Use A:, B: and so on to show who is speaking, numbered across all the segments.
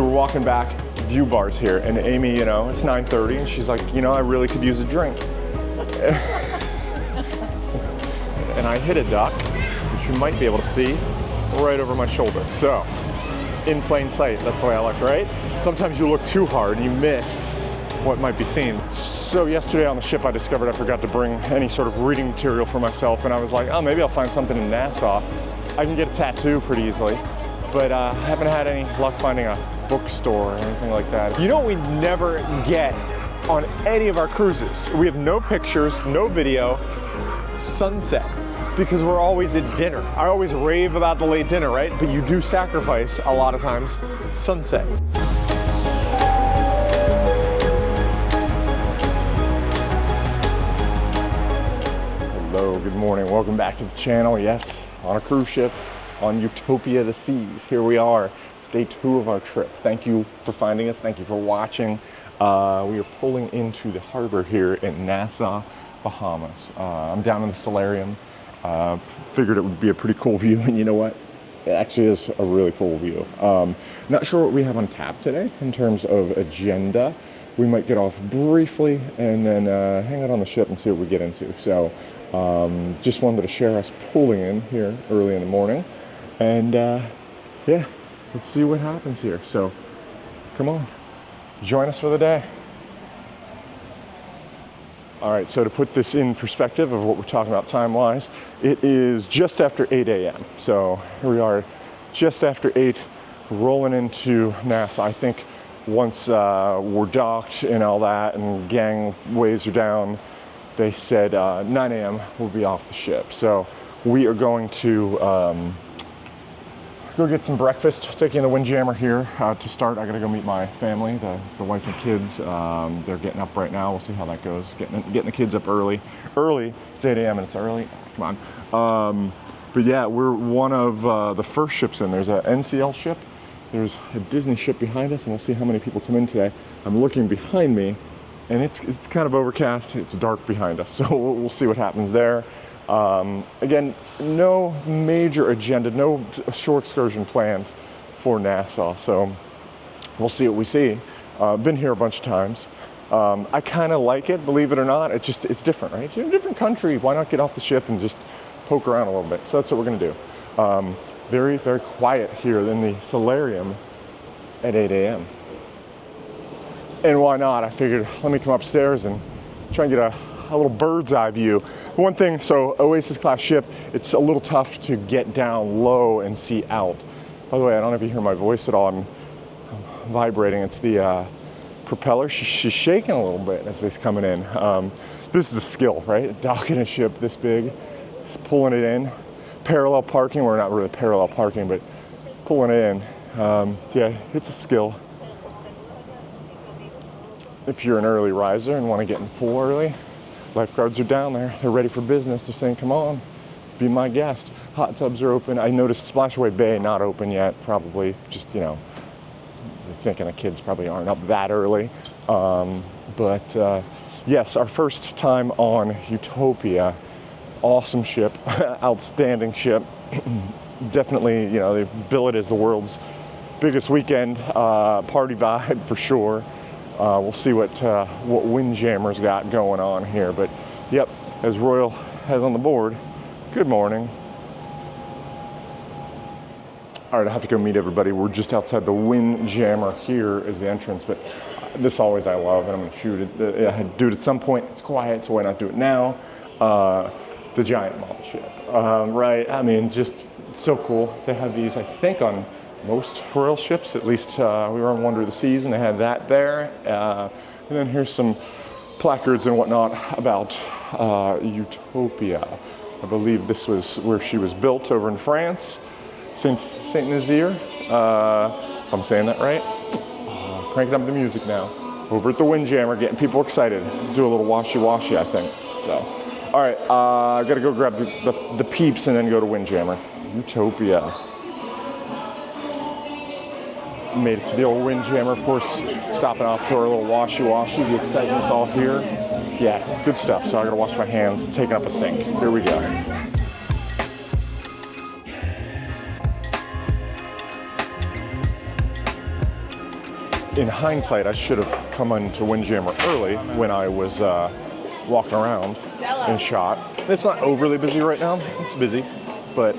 A: So we're walking back, View Bar's here, and Amy, you know, it's 9:30, and she's like, you know, I really could use a drink. And I hit a duck, which you might be able to see, right over my shoulder. So, in plain sight, that's the way I like, right? Sometimes you look too hard and you miss what might be seen. So yesterday on the ship, I discovered I forgot to bring any sort of reading material for myself, and I was like, oh, maybe I'll find something in Nassau. I can get a tattoo pretty easily, but I haven't had any luck finding a bookstore or anything like that. You know what we never get on any of our cruises? We have no pictures, no video, sunset, because we're always at dinner. I always rave about the late dinner, right? But you do sacrifice a lot of times sunset. Hello, good morning. Welcome back to the channel. Yes, on a cruise ship on Utopia of the Seas. Here we are. It's day 2 of our trip. Thank you for finding us. Thank you for watching. We are pulling into the harbor here in Nassau, Bahamas. I'm down in the solarium. Figured it would be a pretty cool view, and you know what? It actually is a really cool view. Not sure what we have on tap today in terms of agenda. We might get off briefly and then hang out on the ship and see what we get into. So just wanted to share us pulling in here early in the morning, and yeah, let's see what happens here. So come on, join us for the day. All right, so to put this in perspective of what we're talking about time-wise, it is just after 8 a.m. So here we are, just after 8, rolling into Nassau. I think once we're docked and all that and gangways are down, they said 9 a.m. we'll be off the ship. So we are going to go get some breakfast, taking the Windjammer here to start. I gotta go meet my family, the wife and kids. They're getting up right now. We'll see how that goes. Getting the kids up early. It's 8 a.m. and it's early. Come on. But yeah, we're one of the first ships in. There's an NCL ship. There's a Disney ship behind us, and we'll see how many people come in today. I'm looking behind me, and it's kind of overcast. It's dark behind us, so we'll see what happens there. Again, no major agenda, no shore excursion planned for Nassau, so we'll see what we see. Been here a bunch of times. I kind of like it, believe it or not. It's different, right? It's in a different country. Why not get off the ship and just poke around a little bit? So that's what we're gonna do. Very, very quiet here in the solarium at 8 a.m. And why not? I figured, let me come upstairs and try and get a little bird's eye view. One thing, so Oasis Class ship, it's a little tough to get down low and see out. By the way, I don't know if you hear my voice at all. I'm vibrating. It's the propeller. She's shaking a little bit as it's coming in. This is a skill, right? Docking a ship this big, just pulling it in. Parallel parking, we're not really parallel parking, but pulling it in. Yeah, it's a skill. If you're an early riser and want to get in the pool early, lifeguards are down there. They're ready for business. They're saying, come on, be my guest. Hot tubs are open. I noticed Splashaway Bay not open yet, probably just, you know, thinking the kids probably aren't up that early. But yes, our first time on Utopia. Awesome ship, outstanding ship. Definitely, you know, they bill it as the world's biggest weekend party vibe for sure. We'll see what Windjammer's got going on here. But yep, as Royal has on the board, good morning. All right, I have to go meet everybody. We're just outside the Windjammer. Here is the entrance, but this always I love, and I'm gonna shoot it. I had to do it at some point. It's quiet, so why not do it now? The giant model ship, right? I mean, just so cool. They have these, I think, on most Royal ships. At least we were on Wonder of the Seas, and they had that there. And then here's some placards and whatnot about Utopia. I believe this was where she was built over in France, Saint Nazaire. If I'm saying that right. Cranking up the music now. Over at the Windjammer, getting people excited. Do a little washy-washy, I think. So. All right, I gotta go grab the peeps and then go to Windjammer. Utopia. Made it to the old Windjammer, of course, stopping off for a little washy-washy. The excitement's all here. Yeah, good stuff. So I gotta wash my hands, taking up a sink. Here we go. in hindsight, I should have come into Windjammer early when I was walking around and shot. It's not overly busy right now. It's busy, but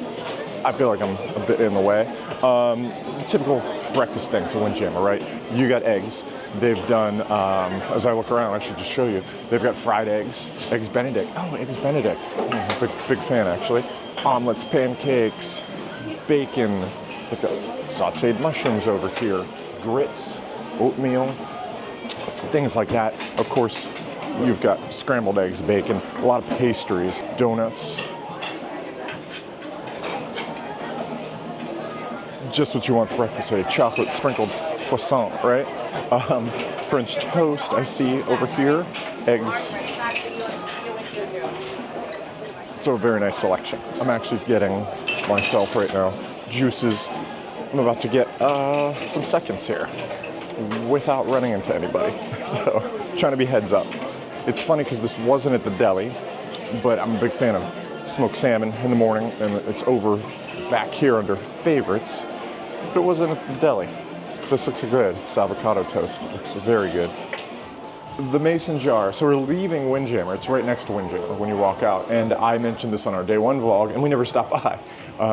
A: I feel like I'm a bit in the way. Typical breakfast things in Windjammer, right? You got eggs. They've done, as I look around, I should just show you, they've got fried eggs, eggs Benedict. Oh, eggs Benedict. Big fan, actually. Omelets, pancakes, bacon. They've got sauteed mushrooms over here, grits, oatmeal, things like that. Of course, you've got scrambled eggs, bacon, a lot of pastries, donuts. Just what you want for breakfast, a chocolate sprinkled croissant, right? French toast, I see over here, eggs. So a very nice selection. I'm actually getting myself right now juices. I'm about to get some seconds here without running into anybody. So trying to be heads up. It's funny because this wasn't at the deli, but I'm a big fan of smoked salmon in the morning, and it's over back here under favorites. But it wasn't at the deli. This looks good. It's avocado toast. It looks very good. The Mason jar. So we're leaving Windjammer. It's right next to Windjammer when you walk out. And I mentioned this on our day one vlog, and we never stopped by.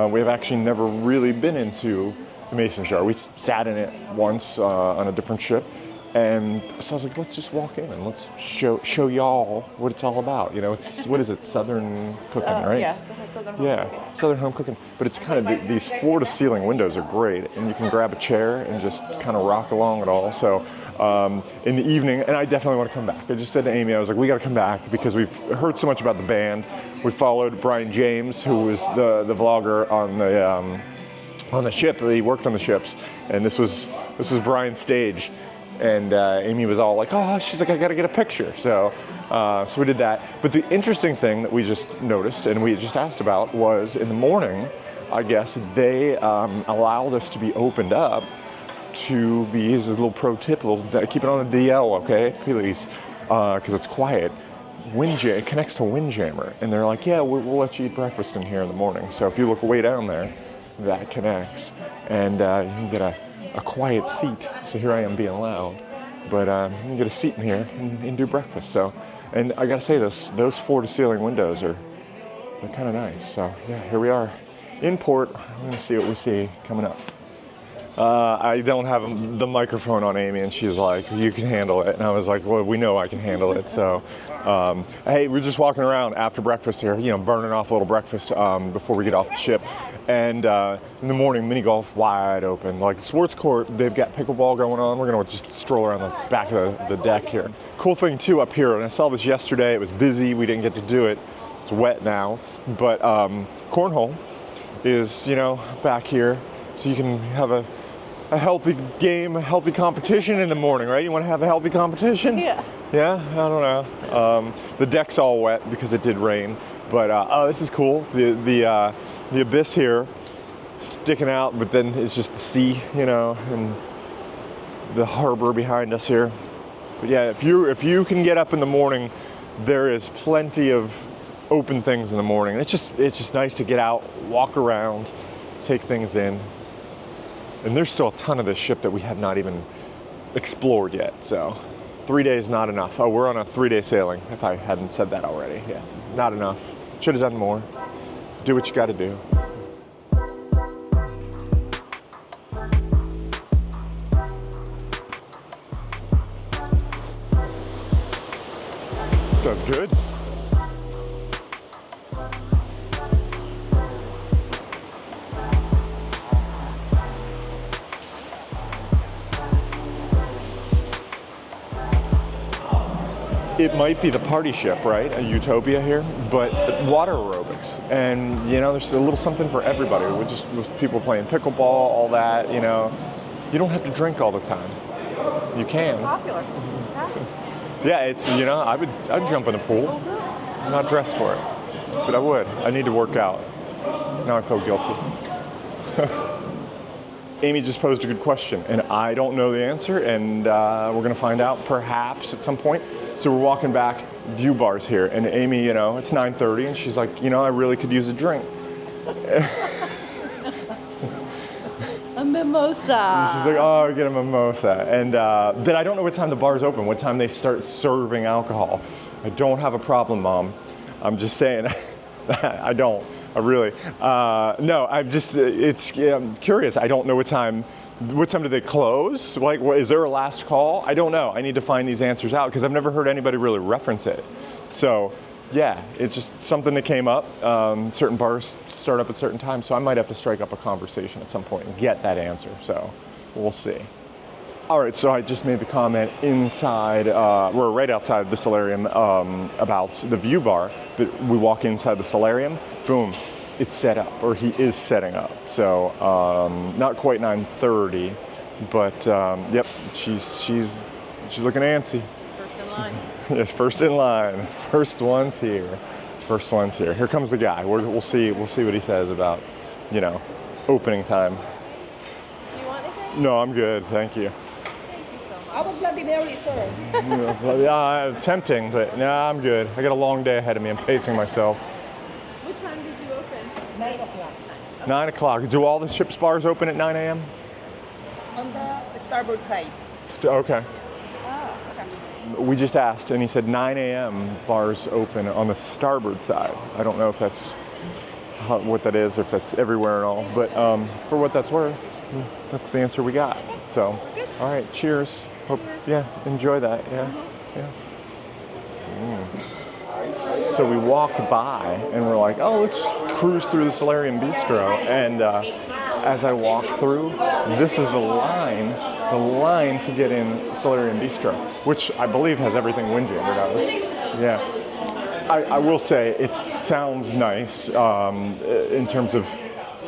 A: We have actually never really been into the Mason jar. We sat in it once on a different ship. And so I was like, let's just walk in and let's show y'all what it's all about. You know, it's, what is it, Southern cooking, right?
B: Yeah, Southern home cooking.
A: Southern home cooking. But it's kind of, these floor-to-ceiling windows are great, and you can grab a chair and just kind of rock along it all. So in the evening, and I definitely want to come back. I just said to Amy, I was like, we got to come back because we've heard so much about the band. We followed Brian James, who was the vlogger on the ship. He worked on the ships, and this was Brian's stage. And Amy was all like, oh, she's like, I gotta get a picture. So we did that. But the interesting thing that we just noticed and we just asked about was in the morning, I guess, they allowed us to be opened up to be, as a little pro tip, keep it on the DL, okay, please, because it's quiet. It connects to Windjammer. And they're like, yeah, we'll let you eat breakfast in here in the morning. So if you look way down there, that connects. And you can get a quiet seat. So here I am being loud, but you can get a seat in here and do breakfast. So, and I gotta say, those floor-to-ceiling windows they're kind of nice. So yeah, here we are in port. I'm gonna see what we see coming up. I don't have the microphone on Amy, and she's like, you can handle it. And I was like, well, we know I can handle it. So, hey, we're just walking around after breakfast here, you know, burning off a little breakfast before we get off the ship. And in the morning, mini golf wide open. Like sports court, they've got pickleball going on. We're gonna just stroll around the back of the deck here. Cool thing too up here, and I saw this yesterday, it was busy, we didn't get to do it. It's wet now, but cornhole is, you know, back here. So you can have a healthy game, a healthy competition in the morning, right? You wanna have a healthy competition?
B: Yeah.
A: Yeah, I don't know. The deck's all wet because it did rain, but oh, this is cool. The abyss here sticking out, but then it's just the sea, you know, and the harbor behind us here. But yeah, if you can get up in the morning, there is plenty of open things in the morning. It's just nice to get out, walk around, take things in. And there's still a ton of this ship that we have not even explored yet. So 3 days not enough. Oh, we're on a 3-day sailing, if I hadn't said that already. Yeah, not enough. Should have done more. Do what you got to do. That's good. It might be the party ship, right? A Utopia here, but water aerobics. And you know, there's a little something for everybody. With people playing pickleball, all that, you know. You don't have to drink all the time. You can.
B: It's popular.
A: Yeah, it's, you know, I'd jump in the pool. I'm not dressed for it, but I would. I need to work out. Now I feel guilty. Amy just posed a good question, and I don't know the answer, and we're gonna find out perhaps at some point. So we're walking back, View Bar's here, and Amy, you know, it's 9:30, and she's like, you know, I really could use a drink.
B: I'm in mimosa.
A: She's like, oh, get a mimosa. And then I don't know what time the bar's open, what time they start serving alcohol. I don't have a problem, Mom. I'm just saying, I don't. I really. No, I'm just, I'm curious. I don't know what time do they close? Like, is there a last call? I don't know. I need to find these answers out because I've never heard anybody really reference it. So, yeah, it's just something that came up. Certain bars start up at certain times, so I might have to strike up a conversation at some point and get that answer. So, we'll see. All right, so I just made the comment inside, we're right outside the solarium about the view bar, but we walk inside the solarium, boom, it's set up, or he is setting up. So not quite 9:30, but yep, she's looking antsy.
B: First in line.
A: Yes, first in line. First one's here. First one's here. Here comes the guy. We'll see what he says about, you know, opening time.
B: Do you want anything?
A: No, I'm good. Thank you.
C: I would Bloody Mary, sir.
A: Yeah, tempting, but no, I'm good. I got a long day ahead of me. I'm pacing myself.
B: What time did you open?
C: 9 o'clock.
A: 9 o'clock. Do all the ship's bars open at 9 a.m.?
C: On the starboard side.
A: Okay.
B: Oh, okay.
A: We just asked, and he said 9 a.m. bars open on the starboard side. I don't know if that's what that is, or if that's everywhere and all, but for what that's worth, that's the answer we got. So, all right, cheers. Hope, yeah, enjoy that. Yeah, yeah. So we walked by and we're like, oh, let's just cruise through the Solarium Bistro. And as I walk through, this is the line to get in Solarium Bistro, which I believe has everything windjammered out of it. Yeah. I will say it sounds nice in terms of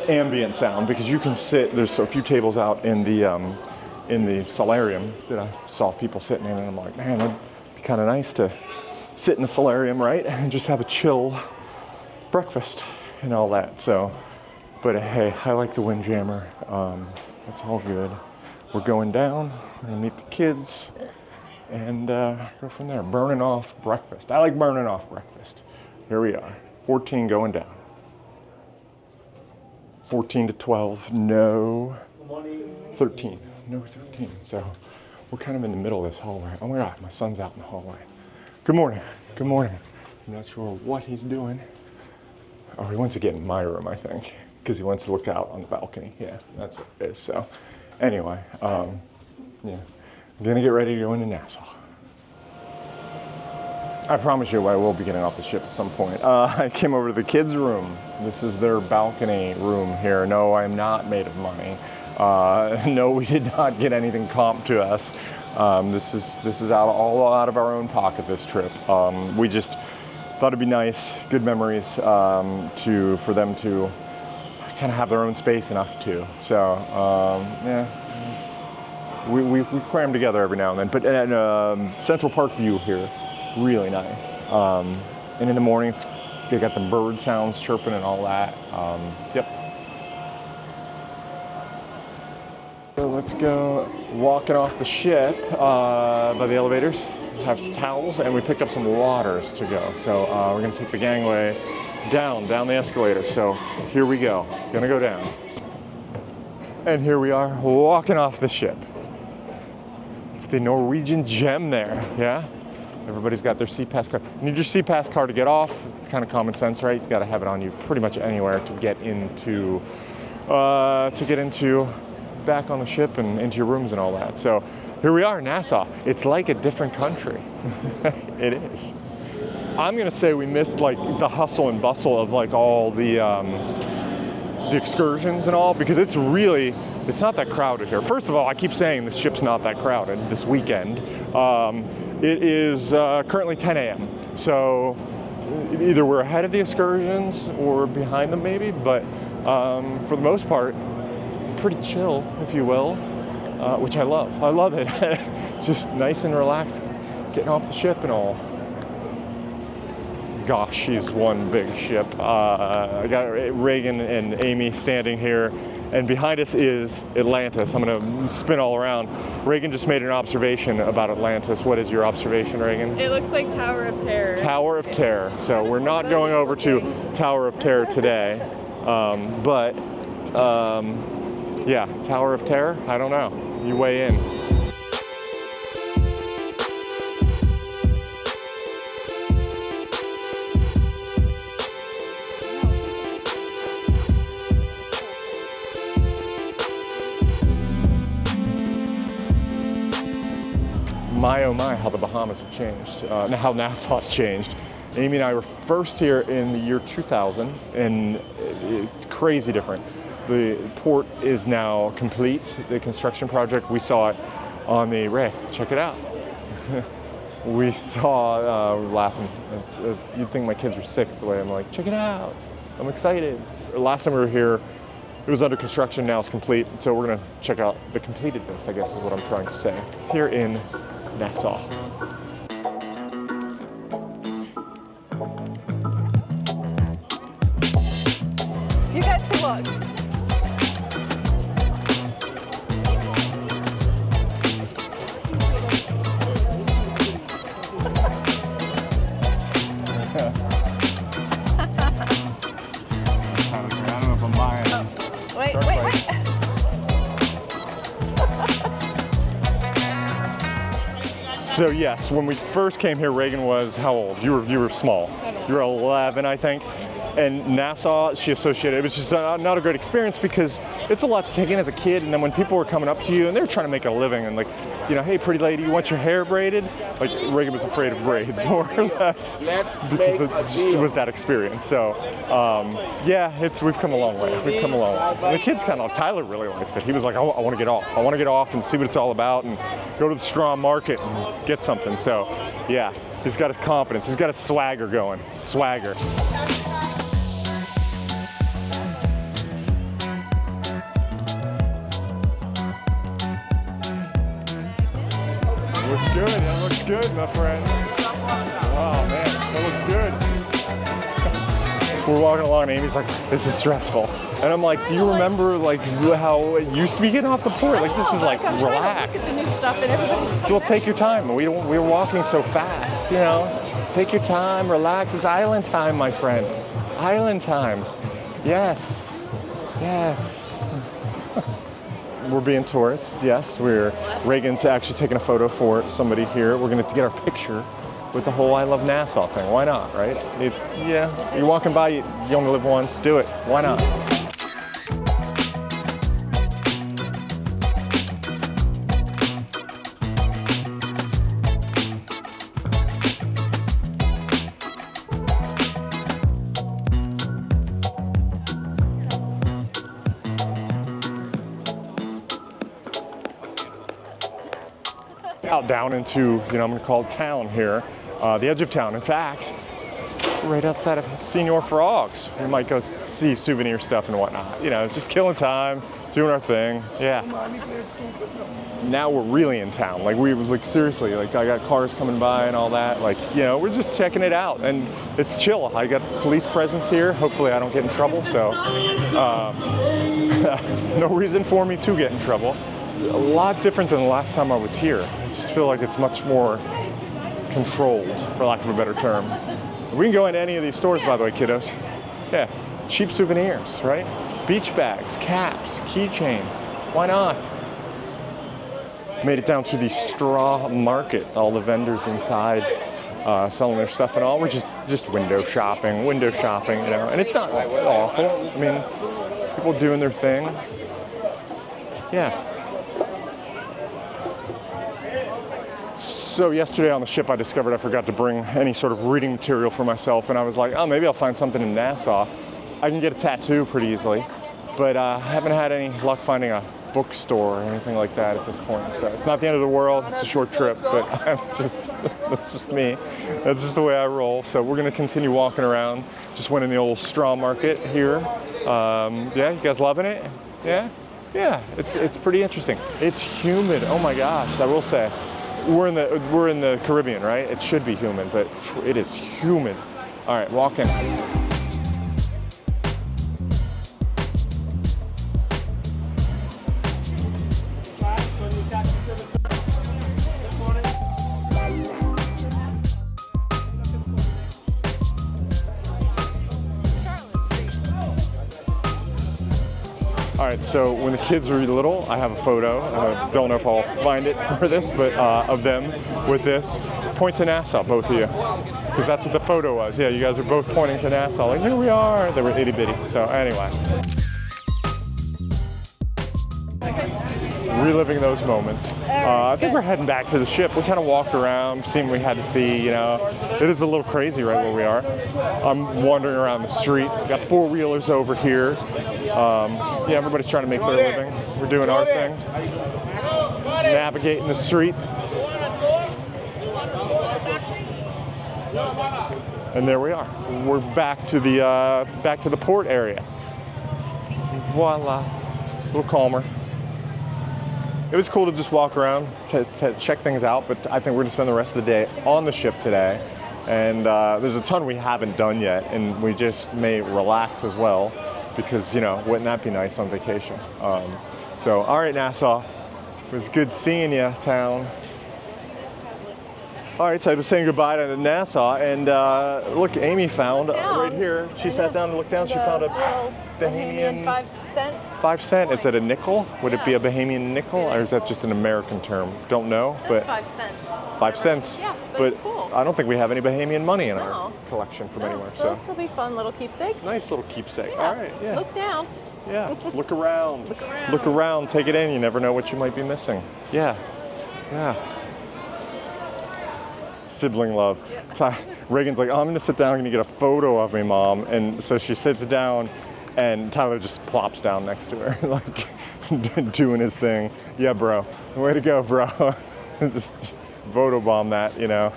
A: ambient sound, because you can sit, there's a few tables out in the solarium that I saw people sitting in, and I'm like, man, it'd be kind of nice to sit in the solarium, right, and just have a chill breakfast and all that. So, but hey, I like the windjammer. It's all good. We're going down, we're gonna meet the kids, and go from there. Burning off breakfast. I like burning off breakfast. Here we are, 14 going down. 14 to 12, no. 13, no 13. So we're kind of in the middle of this hallway. Oh my God, my son's out in the hallway. Good morning, good morning. I'm not sure what he's doing. Oh, he wants to get in my room, I think, because he wants to look out on the balcony. Yeah, that's what it is. So anyway, yeah, I'm gonna get ready to go into Nassau. I promise you I will be getting off the ship at some point. I came over to the kids' room. This is their balcony room here. No, I'm not made of money. No, we did not get anything comped to us. This is all out of our own pocket this trip. We just thought it'd be nice, good memories for them to kind of have their own space and us too. So yeah, we cram together every now and then. But at Central Park view here. Really nice. And in the morning, they got the bird sounds chirping and all that. Yep. So let's go walking off the ship by the elevators. Have some towels, and we picked up some waters to go. So we're gonna take the gangway down the escalator. So here we go. Gonna go down. And here we are walking off the ship. It's the Norwegian gem there, yeah? Everybody's got their SeaPass card. You need your SeaPass card to get off. Kind of common sense, right? You got to have it on you pretty much anywhere to get into back on the ship and into your rooms and all that. So here we are, Nassau. It's like a different country. It is. I'm gonna say we missed like the hustle and bustle of like all the excursions and all, because it's not that crowded here. First of all, I keep saying this ship's not that crowded this weekend. It is currently 10 a.m. So either we're ahead of the excursions or behind them maybe, but for the most part, pretty chill, if you will, which I love. I love it. Just nice and relaxed, getting off the ship and all. Gosh, she's one big ship. I got Reagan and Amy standing here, and behind us is Atlantis. I'm gonna spin all around. Reagan just made an observation about Atlantis. What is your observation, Reagan?
B: It looks like Tower of Terror.
A: Tower of Terror. So we're not going over to Tower of Terror today, but Yeah, Tower of Terror? I don't know. You weigh in. My oh my, how the Bahamas have changed, how Nassau's changed. Amy and I were first here in the year 2000, and crazy different. The port is now complete, the construction project. We saw it on the, Ray, check it out. We saw, laughing, you'd think my kids were 6 the way I'm like, check it out, I'm excited. Last time we were here, it was under construction, now it's complete, so we're gonna check out the completedness, I guess is what I'm trying to say, here in Nassau.
B: You guys can look.
A: I don't know if I'm buying it.
B: Wait.
A: So yes, when we first came here, Reagan was how old? You were small. You were 11, I think. And Nassau, she associated, it was just not a great experience because it's a lot to take in as a kid. And then when people were coming up to you and they were trying to make a living and like, you know, hey, pretty lady, you want your hair braided? Like Reagan was afraid of braids more or less because it just was that experience. So yeah, we've come a long way. We've come a long way. The kids kind of, Tyler really likes it. He was like, I want to get off. I want to get off and see what it's all about and go to the straw market and get something. So yeah, he's got his confidence. He's got his swagger going. Swagger. Looks good, that looks good, my friend. Wow, man, that looks good. We're walking along and Amy's like, this is stressful. And I'm like, do you remember like how it used to be getting off the port? Like this is like, relax.
B: Look at the new stuff and everything.
A: Well, take your time. We're walking so fast, you know? Take your time, relax. It's island time, my friend. Island time. Yes, yes. We're being tourists, yes. Reagan's actually taking a photo for somebody here. We're gonna get our picture with the whole I Love Nassau thing. Why not, right? Yeah, you're walking by, you only live once, do it. Why not? Out down into, you know, I'm gonna call it town here, the edge of town. In fact, right outside of Senior Frogs. We might go see souvenir stuff and whatnot. You know, just killing time, doing our thing. Yeah. Now we're really in town. Like we was like seriously, like I got cars coming by and all that. Like, you know, we're just checking it out and it's chill. I got police presence here. Hopefully I don't get in trouble. So no reason for me to get in trouble. A lot different than the last time I was here. I just feel like it's much more controlled, for lack of a better term. We can go into any of these stores, by the way, kiddos. Yeah, cheap souvenirs, right? Beach bags, caps, keychains. Why not? Made it down to the straw market. All the vendors inside selling their stuff and all. We're just window shopping, you know. And it's not awful. I mean, people doing their thing. Yeah. So yesterday on the ship I discovered I forgot to bring any sort of reading material for myself, and I was like, oh, maybe I'll find something in Nassau. I can get a tattoo pretty easily, but I haven't had any luck finding a bookstore or anything like that at this point. So it's not the end of the world, it's a short trip, but that's just me. That's just the way I roll. So we're gonna continue walking around. Just went in the old straw market here. Yeah, you guys loving it? Yeah? Yeah, it's pretty interesting. It's humid, oh my gosh, I will say. We're in the Caribbean, right? It should be humid, but it is humid. All right, walk in. All right, so when the kids were little, I have a photo. Don't know if I'll find it for this, but of them with this. Point to Nassau, both of you. Because that's what the photo was. Yeah, you guys are both pointing to Nassau, like, here we are. They were itty bitty. So anyway. Reliving those moments. I think we're heading back to the ship. We kind of walked around, seen what we had to see, you know. It is a little crazy right where we are. I'm wandering around the street. Got four-wheelers over here. Yeah, everybody's trying to make their living. We're doing our thing. Navigating the street. And there we are. We're back to the port area. Voila. A little calmer. It was cool to just walk around, to check things out, but I think we're gonna spend the rest of the day on the ship today. And there's a ton we haven't done yet, and we just may relax as well, because, you know, wouldn't that be nice on vacation? So, all right, Nassau. It was good seeing you, town. All right, so I was saying goodbye to Nassau, and look, Amy found right here. She sat down and looked down. She found a Bahamian
B: 5-cent.
A: 5 cent. Is it a nickel? Would it be a Bahamian nickel, or is that just an American term? Don't know, but
B: 5 cents.
A: 5 cents.
B: Yeah, but it's cool.
A: I don't think we have any Bahamian money in our collection from anywhere.
B: So this will be fun, little keepsake.
A: Nice little keepsake.
B: Yeah.
A: All right, yeah.
B: Look down.
A: Yeah, look around.
B: Look around.
A: Look around, take it in. You never know what you might be missing. Yeah, yeah. Sibling love. Reagan's like, oh, I'm gonna sit down, I'm gonna get a photo of me, Mom. And so she sits down, and Tyler just plops down next to her, like doing his thing. Yeah, bro. Way to go, bro. just photobomb that, you know.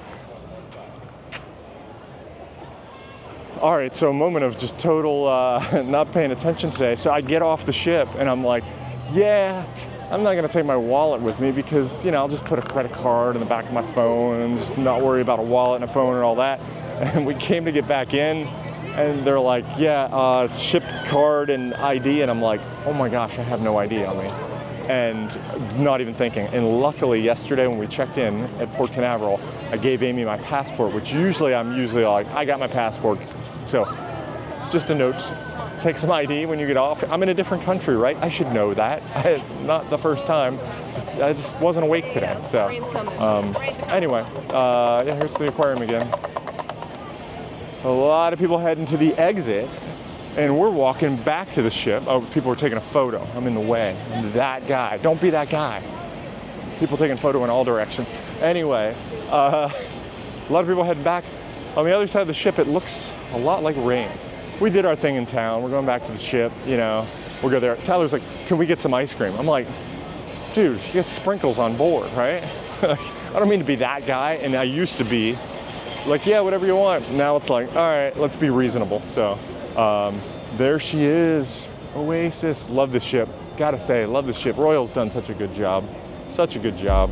A: All right, so a moment of just total not paying attention today. So I get off the ship, and I'm like, yeah, I'm not gonna take my wallet with me because, you know, I'll just put a credit card in the back of my phone and just not worry about a wallet and a phone and all that. And we came to get back in, and they're like, yeah, ship card and ID. And I'm like, oh my gosh, I have no ID on me. And not even thinking. And luckily yesterday when we checked in at Port Canaveral, I gave Amy my passport, which I'm usually like, I got my passport. So just a note, take some ID when you get off. I'm in a different country, right? I should know that. Not the first time. I just wasn't awake today. So anyway, yeah, here's the aquarium again. A lot of people heading to the exit, and we're walking back to the ship. Oh, people are taking a photo. I'm in the way. I'm that guy. Don't be that guy. People taking a photo in all directions. Anyway, a lot of people heading back. On the other side of the ship, it looks a lot like rain. We did our thing in town. We're going back to the ship, you know. We'll go there. Tyler's like, can we get some ice cream? I'm like, dude, you get sprinkles on board, right? I don't mean to be that guy, and I used to be like, yeah, whatever you want. Now it's like, all right, let's be reasonable. So there she is, Oasis. Love the ship. Gotta say, love the ship. Royal's done such a good job. Such a good job.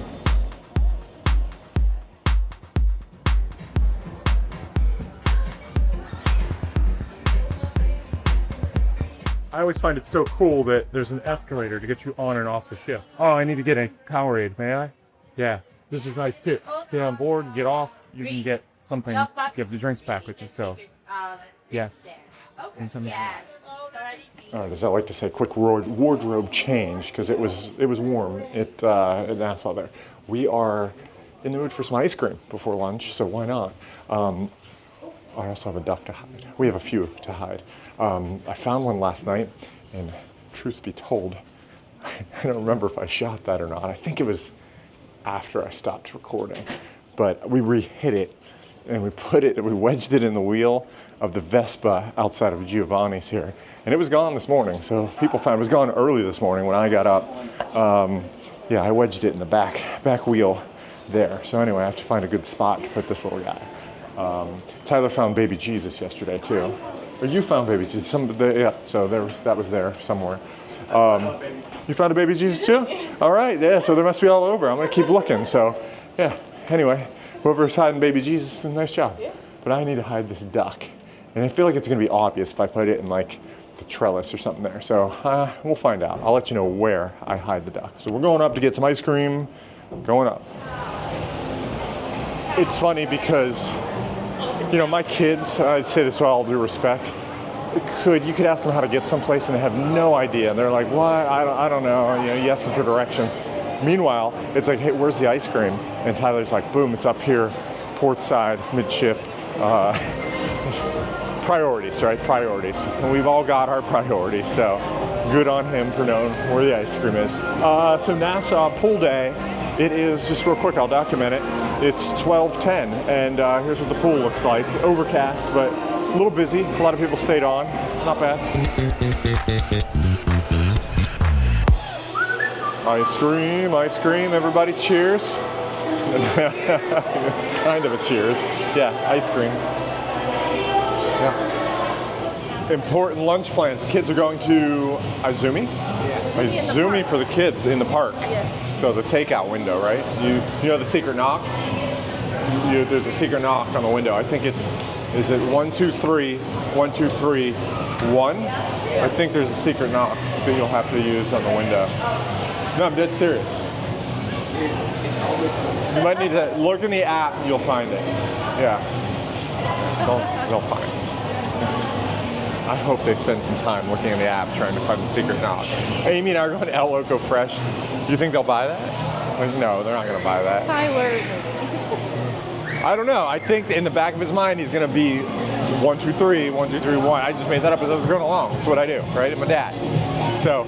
A: I always find it so cool that there's an escalator to get you on and off the ship. Oh, I need to get a Powerade, may I? Yeah, this is nice too. Get on board, get off, you can get something. You have the drinks packages, so yes. And something. All right, as I like to say, quick wardrobe change because it was warm at Nassau there. We are in the mood for some ice cream before lunch, so why not? I also have a duck to hide. We have a few to hide. I found one last night, and truth be told, I don't remember if I shot that or not. I think it was after I stopped recording, but we re-hit it, and we wedged it in the wheel of the Vespa outside of Giovanni's here, and it was gone this morning. So people found it was gone early this morning when I got up. Yeah, I wedged it in the back wheel there. So anyway, I have to find a good spot to put this little guy. Tyler found baby Jesus yesterday too. Or you found baby Jesus. Yeah, so that was there somewhere. You found a baby Jesus too? All right, yeah, so there must be all over. I'm gonna keep looking. So yeah, anyway, whoever's hiding baby Jesus, nice job. But I need to hide this duck. And I feel like it's gonna be obvious if I put it in like the trellis or something there. So we'll find out. I'll let you know where I hide the duck. So we're going up to get some ice cream, going up. It's funny because, you know, my kids, I say this with all due respect, you could ask them how to get someplace and they have no idea. And they're like, what? I don't know. You know, you ask them for directions. Meanwhile, it's like, hey, where's the ice cream? And Tyler's like, boom, it's up here, port side, midship. Priorities, right? Priorities. And we've all got our priorities, so good on him for knowing where the ice cream is. So Nassau pool day, it is, just real quick, I'll document it. It's 12:10, and here's what the pool looks like. Overcast, but a little busy. A lot of people stayed on. Not bad. Ice cream, everybody cheers. It's kind of a cheers. Yeah, ice cream. Yeah. Important lunch plans. The kids are going to Izumi? Yeah. Izumi for the kids in the park.
B: Yeah.
A: So the takeout window, right? You know the secret knock? There's a secret knock on the window. I think is it 1, 2, 3, 1, 2, 3, 1? I think there's a secret knock that you'll have to use on the window. No, I'm dead serious. You might need to look in the app and you'll find it. Yeah. They'll find it. I hope they spend some time looking in the app trying to find the secret knock. Amy and I are going to El Loco Fresh. Do you think they'll buy that? Like, no, they're not going to buy that.
B: Tyler.
A: I don't know. I think in the back of his mind he's going to be 1, 2, 3, 1, 2, 3, 1. I just made that up as I was going along. That's what I do, right? I'm a dad. So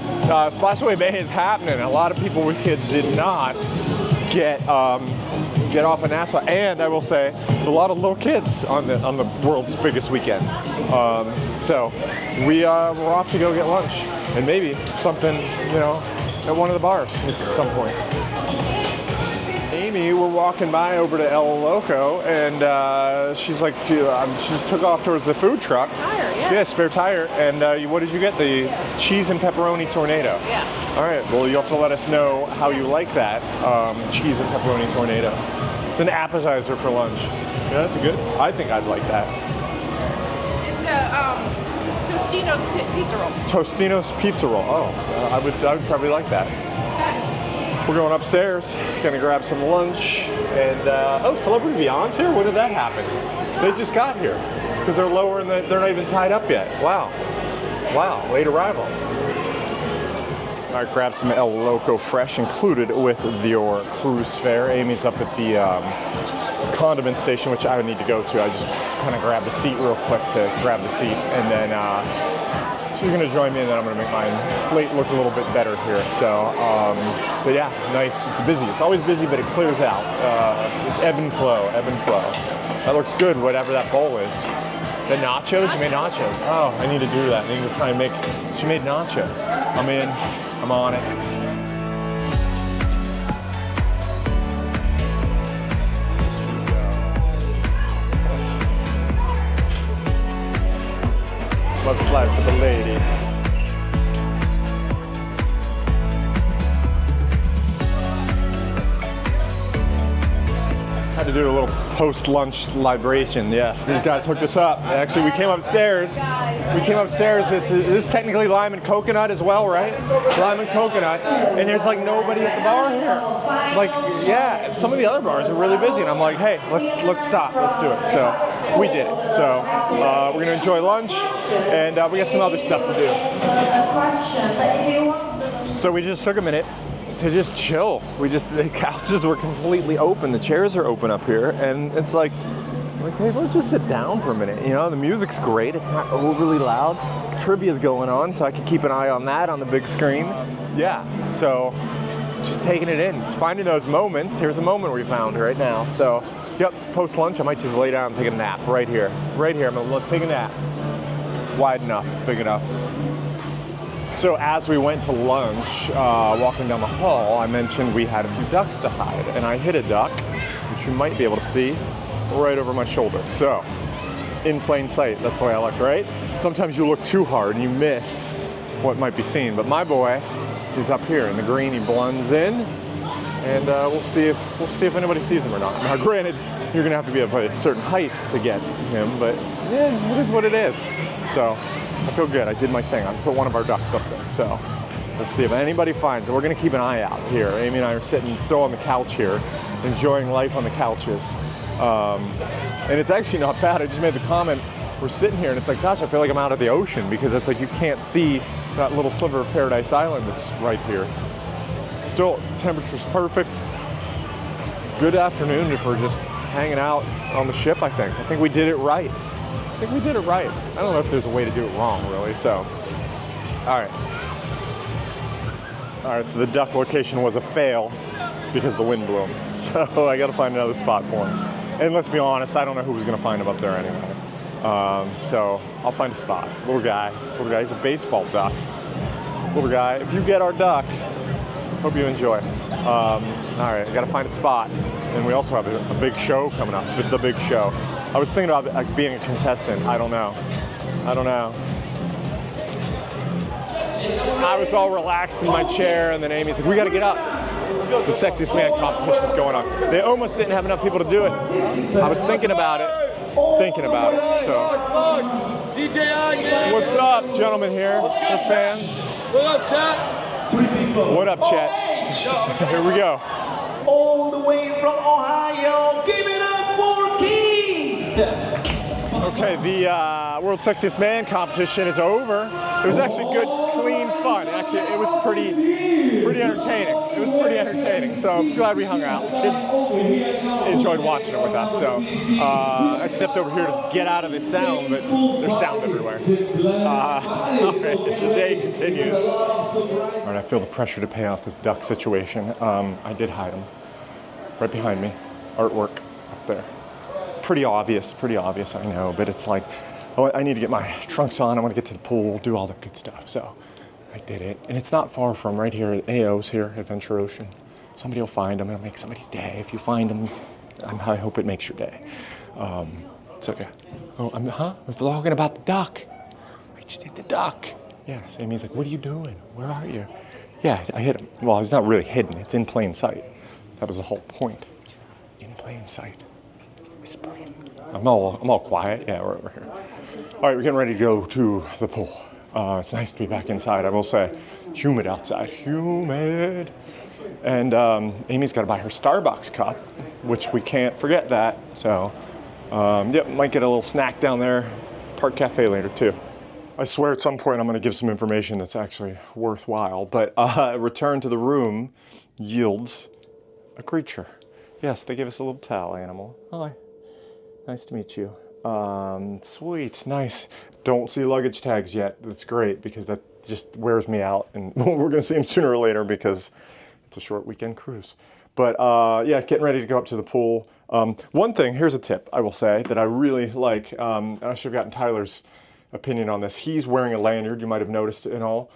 A: Splashaway Bay is happening. A lot of people with kids did not get off of Nassau, and I will say it's a lot of little kids on the world's biggest weekend. So we're off to go get lunch and maybe something, you know, at one of the bars at some point. Amy, we're walking by over to El Loco, and she's like, she just took off towards the food truck.
B: Tire, yeah.
A: Yeah, spare tire. And what did you get? The cheese and pepperoni tornado.
B: Yeah.
A: All right. Well, you have to let us know how you like that cheese and pepperoni tornado. It's an appetizer for lunch. Yeah, that's good. I think I'd like that.
B: It's a Tostino's pizza roll.
A: Tostino's pizza roll. Oh, I would probably like that. We're going upstairs, gonna grab some lunch, and oh, Celebrity Beyond's here? When did that happen? They just got here, because they're lower and they're not even tied up yet. Wow, late arrival. All right, grab some El Loco Fresh included with your cruise fare. Amy's up at the condiment station, which I would need to go to. I just kind of grabbed the seat real quick to grab the seat, and then she's gonna join me, and then I'm gonna make my plate look a little bit better here. So, but yeah, nice. It's busy. It's always busy, but it clears out. Ebb and flow, ebb and flow. That looks good, whatever that bowl is. The nachos? You made nachos. Oh, I need to do that. I need to try and make. She made nachos. I'm in. I'm on it. What's life for the lady? Had to do a little post-lunch libation. Yes, these guys hooked us up. Actually, we came upstairs. This is technically lime and coconut as well, right? Lime and coconut. And there's like nobody at the bar here. Like, yeah, some of the other bars are really busy, and I'm like, hey, let's stop. Let's do it. So we did it. So we're gonna enjoy lunch, and we got some other stuff to do. So we just took a minute to just chill. The couches were completely open. The chairs are open up here, and it's like, hey, let's just sit down for a minute. You know, the music's great. It's not overly loud. Trivia's going on, so I can keep an eye on that on the big screen. Yeah, so just taking it in, just finding those moments. Here's a moment we found right now. So, yep, post lunch, I might just lay down and take a nap right here. Right here, I'm gonna take a nap. It's wide enough, it's big enough. So as we went to lunch, walking down the hall, I mentioned we had a few ducks to hide, and I hit a duck, which you might be able to see, right over my shoulder. So, in plain sight, that's the way I looked, right? Sometimes you look too hard and you miss what might be seen, but my boy is up here in the green. He blends in, and we'll see if anybody sees him or not. Now, granted, you're gonna have to be of a certain height to get him, but yeah, it is what it is. So. I feel good. I did my thing. I put one of our ducks up there. So let's see if anybody finds it. We're going to keep an eye out here. Amy and I are sitting still on the couch here, enjoying life on the couches. And it's actually not bad. I just made the comment we're sitting here and it's like, gosh, I feel like I'm out of the ocean because it's like you can't see that little sliver of Paradise Island that's right here. Still, temperature's perfect. Good afternoon if we're just hanging out on the ship, I think. I think we did it right. I think we did it right. I don't know if there's a way to do it wrong, really, so. All right. All right, so the duck location was a fail because the wind blew him. So I gotta find another spot for him. And let's be honest, I don't know who was gonna find him up there anyway. So I'll find a spot. Little guy, he's a baseball duck. Little guy, if you get our duck, hope you enjoy. All right, I gotta find a spot. And we also have a big show coming up. It's the big show. I was thinking about like, being a contestant. I don't know. I was all relaxed in my chair, and then Amy said, we gotta get up. The Sexiest Man competition's going on. They almost didn't have enough people to do it. I was thinking about it. So. What's up, gentlemen here? We're fans.
D: What up, chat?
A: What up, chat? Here we go.
D: All the way from Ohio, give it up for Keith!
A: Okay, the World's Sexiest Man competition is over. It was actually good, clean fun. Actually, it was pretty entertaining. So I'm glad we hung out. The kids enjoyed watching it with us. So I stepped over here to get out of the sound, but there's sound everywhere. All right, the day continues. All right, I feel the pressure to pay off this duck situation. I did hide them right behind me. Artwork up there. Pretty obvious, I know, but it's like, oh, I need to get my trunks on, I want to get to the pool, do all the good stuff, so I did it. And it's not far from right here, AO's here, Adventure Ocean. Somebody will find them, it'll make somebody's day. If you find them, I hope it makes your day. So yeah. Oh, I'm vlogging about the duck. I just did the duck. Yes, Amy's like, what are you doing? Where are you? Yeah, I hit him. Well, he's not really hidden, it's in plain sight. That was the whole point. In plain sight. Whispering. I'm all quiet. Yeah, we're over here. All right, we're getting ready to go to the pool. It's nice to be back inside, I will say. Humid outside, humid. And Amy's got to buy her Starbucks cup, which we can't forget that. So, yeah, might get a little snack down there. Park Café later too. I swear at some point I'm going to give some information that's actually worthwhile. But return to the room yields a creature. Yes, they gave us a little towel animal. Hi. Nice to meet you. Sweet, nice. Don't see luggage tags yet. That's great because that just wears me out. And we're gonna see them sooner or later because it's a short weekend cruise. But yeah, getting ready to go up to the pool. One thing, here's a tip I will say that I really like. And I should have gotten Tyler's opinion on this. He's wearing a lanyard, you might have noticed and all.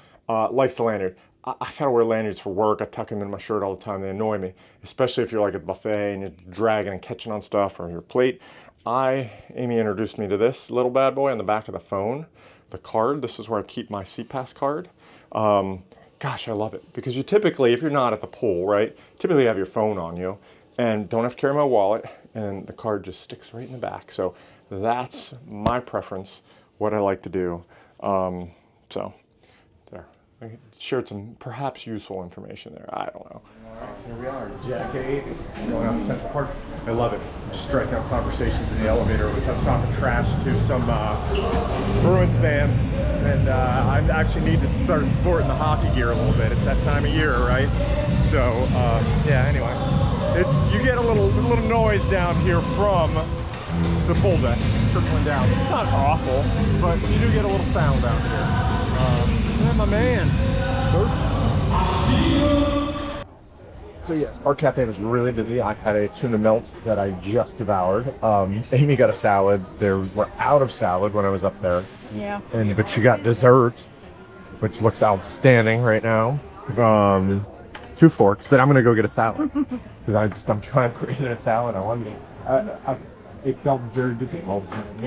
A: Likes the lanyard. I kind of wear lanyards for work. I tuck them in my shirt all the time. They annoy me, especially if you're like at the buffet and you're dragging and catching on stuff or your plate. Amy introduced me to this little bad boy on the back of the phone, the card. This is where I keep my SeaPass card. Gosh, I love it because you typically, if you're not at the pool, right, typically have your phone on you and don't have to carry my wallet and the card just sticks right in the back. So that's my preference, what I like to do. So there. I shared some perhaps useful information there. I don't know. All right, so here we are, Jack 8, going out to Central Park. I love it. Just striking up conversations in the elevator. I was talking trash to some Bruins fans, and I actually need to start sporting the hockey gear a little bit. It's that time of year, right? So yeah. Anyway, you get a little noise down here from the full deck trickling down. It's not awful, but you do get a little sound out here. Yeah, my man. So yes, our cafe was really busy. I had a tuna melt that I just devoured. Amy got a salad. We're out of salad when I was up there.
B: Yeah.
A: But she got dessert, which looks outstanding right now. 2 forks, but I'm gonna go get a salad because I'm trying to create a salad. It felt very busy,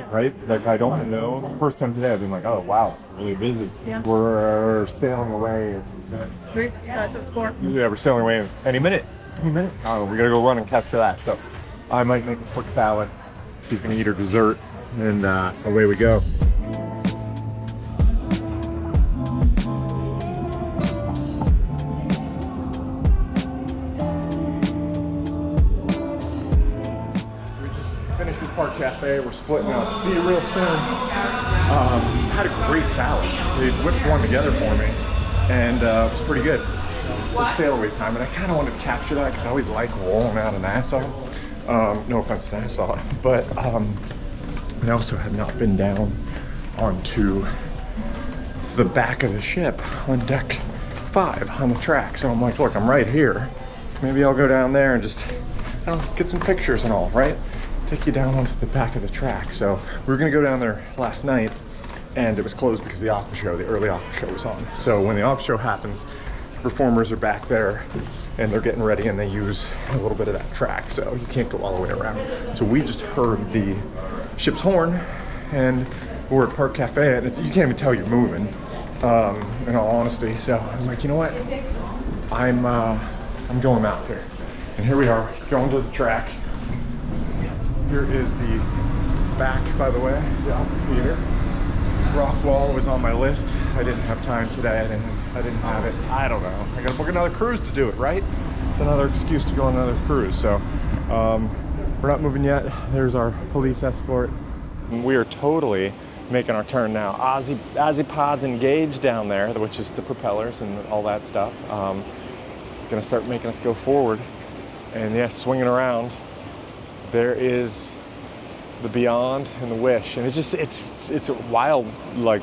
A: right? Like I don't know. The first time today, I've been like, oh wow, really busy.
B: Yeah.
A: We're sailing away.
B: That's what's for.
A: Yeah, we're sailing away any minute. Oh, we gotta go run and capture that. So I might make a quick salad. She's gonna eat her dessert, and away we go. Finished the Park Café. We're splitting up. See you real soon. Had a great salad. They whipped one together for me, and it was pretty good. It's sail away time, and I kind of wanted to capture that because I always like rolling out of Nassau. No offense to Nassau, but I also have not been down onto the back of the ship on deck 5 on the track. So I'm like, look, I'm right here. Maybe I'll go down there and just, I don't know, get some pictures and all, right? Take you down onto the back of the track. So we were gonna go down there last night, and it was closed because the Aqua show, the early Aqua show was on. So when the Aqua show happens, the performers are back there and they're getting ready, and they use a little bit of that track, so you can't go all the way around. So we just heard the ship's horn, and we're at Park Cafe, and you can't even tell you're moving, in all honesty. So I was like, you know what? I'm going out here. And here we are, going to the track. Here is the back, by the way, the Aqua Theater. Rock wall was on my list. I didn't have time today. I didn't have it. I don't know. I gotta book another cruise to do it, right? It's another excuse to go on another cruise. So we're not moving yet. There's our police escort. We are totally making our turn now. Aussie pods engaged down there, which is the propellers and all that stuff. Gonna start making us go forward. And yeah, swinging around. There is the Beyond and the Wish, and it's wild, like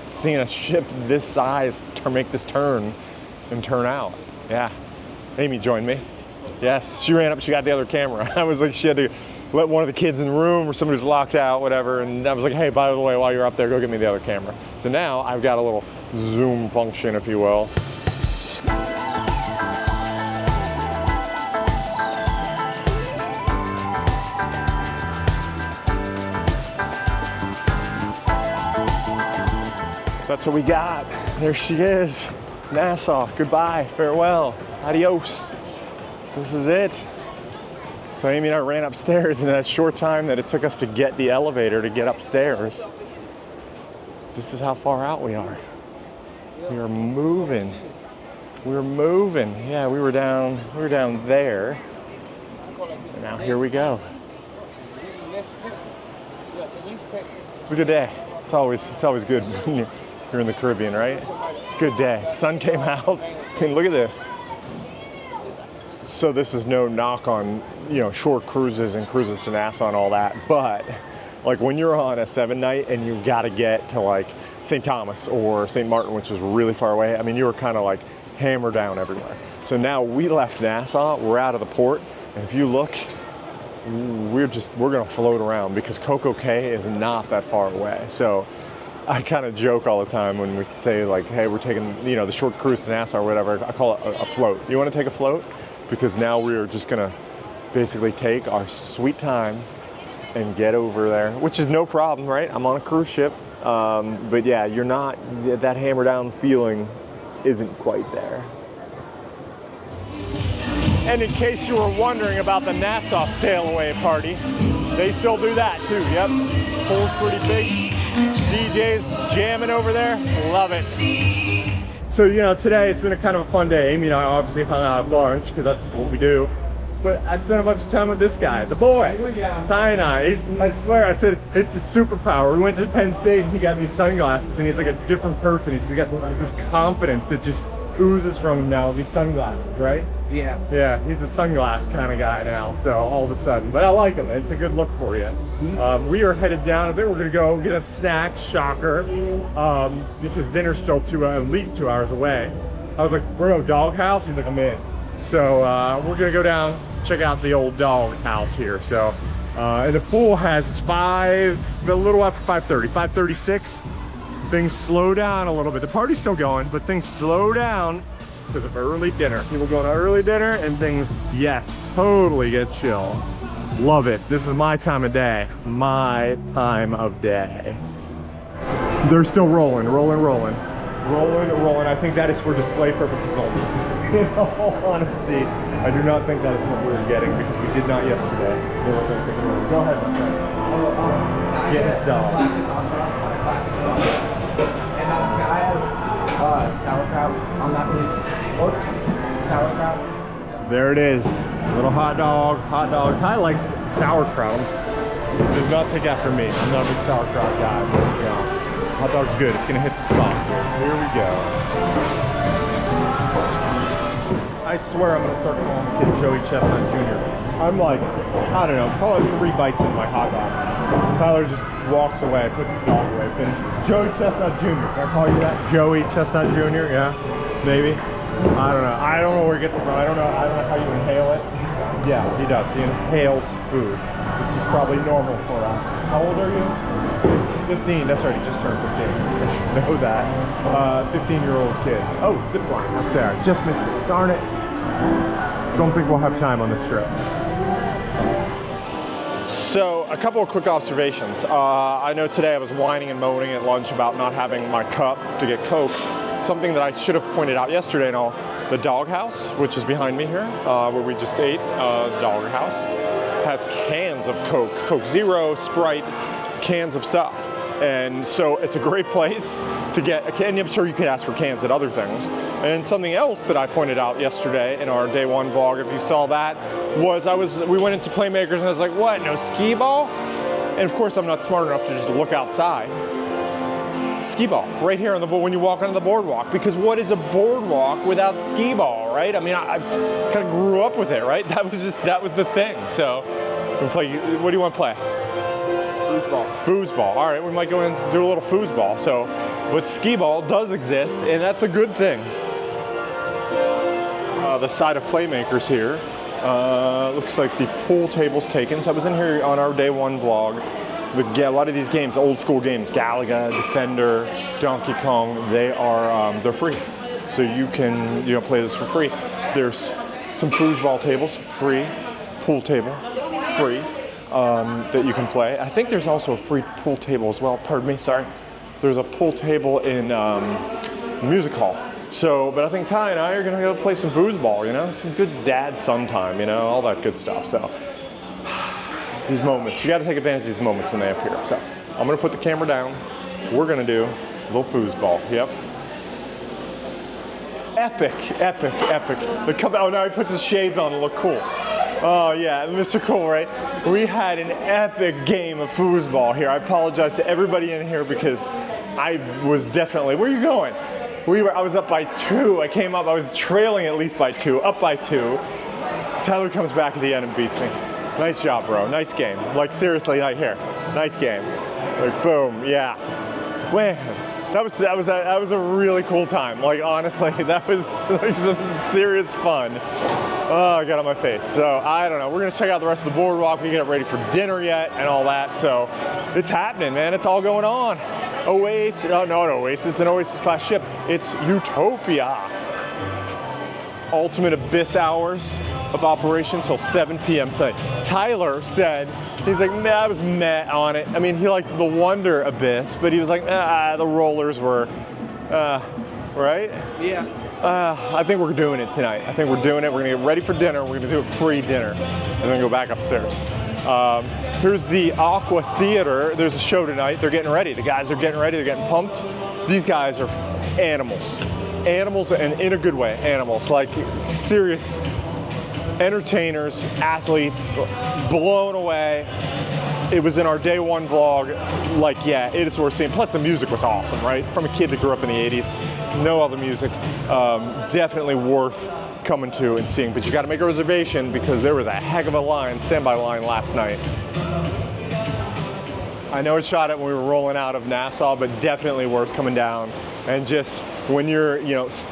A: seeing a ship this size make this turn and turn out. Yeah, Amy joined me. Yes, she ran up, she got the other camera. I was like, she had to let one of the kids in the room, or somebody was locked out, whatever, and I was like, hey, by the way, while you're up there, go get me the other camera. So now I've got a little zoom function, if you will. That's what we got. There she is. Nassau, goodbye, farewell, adios. This is it. So Amy and I ran upstairs in that short time that it took us to get the elevator to get upstairs. This is how far out we are. We are moving. We're moving. Yeah, we were down there. And now here we go. It's a good day. It's always good when you're in the Caribbean, right? It's a good day. Sun came out. I mean, look at this. So this is no knock on, short cruises and cruises to Nassau and all that, but like when you're on a 7-night and you gotta get to like St. Thomas or St. Martin, which is really far away, I mean, you were kind of like hammered down everywhere. So now we left Nassau, we're out of the port, and if you look, we're gonna float around because Coco Cay is not that far away. So I kind of joke all the time when we say like, hey, we're taking, the short cruise to Nassau or whatever, I call it a float. You wanna take a float? Because now we're just gonna basically take our sweet time and get over there, which is no problem, right? I'm on a cruise ship, but yeah, you're not, that hammer down feeling isn't quite there. And in case you were wondering about the Nassau sail away party, they still do that too, yep. Pool's pretty big, DJs jamming over there, love it. So, today it's been a kind of a fun day. Amy and I obviously hung out at lunch because that's what we do. But I spent a bunch of time with this guy, the boy, Sinai. I swear, I said, it's a superpower. We went to Penn State and he got these sunglasses and he's like a different person. He's got this confidence that just oozes from him now, these sunglasses, right?
E: Yeah.
A: Yeah, he's a sunglass kind of guy now, so all of a sudden. But I like him, it's a good look for you. We are headed down a bit. We're gonna go get a snack, shocker, because dinner's still at least 2 hours away. I was like, bro, doghouse? He's like, I'm in. So we're gonna go down, check out the old dog house here. So, and the pool it's a little after 5:30, 5:36. Things slow down a little bit. The party's still going, but things slow down because of early dinner. People go to early dinner and things, yes, totally get chill. Love it. This is my time of day. My time of day. They're still rolling. I think that is for display purposes only. In all honesty, I do not think that is what we were getting because we did not yesterday. Go ahead, my friend. Get his dog.
E: And I have sauerkraut on that please. Or sauerkraut.
A: So there it is. Little hot dog. Ty likes sauerkraut. This does not take after me. I'm not a big sauerkraut guy, but you know, hot dog's good. It's gonna hit the spot here. Here we go. I swear I'm gonna start calling the kid Joey Chestnut Jr. I'm like, I don't know, probably 3 bites into my hot dog. Tyler just walks away, puts his dog away, finishes. Joey Chestnut Jr. Can I call you that? Joey Chestnut Jr. Yeah, maybe. I don't know. I don't know where he gets it from. I don't know how you inhale it. Yeah, he does. He inhales food. This is probably normal for how old are you? 15. That's right. He just turned 15. I should know that. 15-year-old kid. Oh, zip line up there. Just missed it. Darn it. Don't think we'll have time on this trip. So, a couple of quick observations. I know today I was whining and moaning at lunch about not having my cup to get Coke. Something that I should have pointed out yesterday and all. The doghouse, which is behind me here, where we just ate, doghouse, has cans of Coke. Coke Zero, Sprite, cans of stuff. And so it's a great place to get a can. I'm sure you could ask for cans at other things. And something else that I pointed out yesterday in our day one vlog, if you saw that, was we went into Playmakers and I was like, what, no skee ball? And of course I'm not smart enough to just look outside. Skee ball, right here on the when you walk onto the boardwalk. Because what is a boardwalk without skee ball, right? I mean, I kind of grew up with it, right? That was the thing. So, we play. What do you want to play?
E: Foosball.
A: Foosball. All right, we might go in and do a little foosball. So, but skee ball does exist, and that's a good thing. The side of Playmakers here. Looks like the pool table's taken. So I was in here on our day one vlog. But a lot of these games, old school games, Galaga, Defender, Donkey Kong, they're free. So you can play this for free. There's some foosball tables, free, pool table, free, that you can play. I think there's also a free pool table as well. Pardon me, sorry. There's a pool table in music hall. So, but I think Ty and I are gonna go play some foosball. Some good dad-son time. All that good stuff. So. These moments, you got to take advantage of these moments when they appear. So I'm gonna put the camera down. We're gonna do a little foosball. Yep. Epic, epic, epic. Oh, now he puts his shades on to look cool. Oh yeah, Mr. Cool, right? We had an epic game of foosball here. I apologize to everybody in here because I was definitely. Where are you going? I was up by 2. I came up. I was trailing at least by 2. Up by 2. Tyler comes back at the end and beats me. Nice job, bro. Nice game. Like seriously, right here. Nice game. Like boom, yeah. Man, that was a really cool time. Like honestly, that was like some serious fun. Oh, I got on my face. So I don't know. We're gonna check out the rest of the boardwalk. We get ready for dinner yet and all that. So it's happening, man. It's all going on. Oasis. Oh no, Oasis. An Oasis Class ship. It's Utopia. Ultimate Abyss hours of operation till 7 p.m. tonight. Tyler said, he's like, nah, I was meh on it. I mean, he liked the Wonder Abyss, but he was like, the rollers were, right?
E: Yeah.
A: I think we're doing it tonight. I think we're doing it. We're gonna get ready for dinner. We're gonna do a pre-dinner and then go back upstairs. Here's the Aqua Theater. There's a show tonight. They're getting ready. The guys are getting ready. They're getting pumped. These guys are animals. Animals, and in a good way, animals. Like serious entertainers, athletes, blown away. It was in our day one vlog. Like, yeah, it is worth seeing. Plus the music was awesome, right? From a kid that grew up in the 80s. No other music. Definitely worth coming to and seeing. But you got to make a reservation because there was a heck of a line, standby line last night. I know it shot it when we were rolling out of Nassau, but definitely worth coming down and just when you're,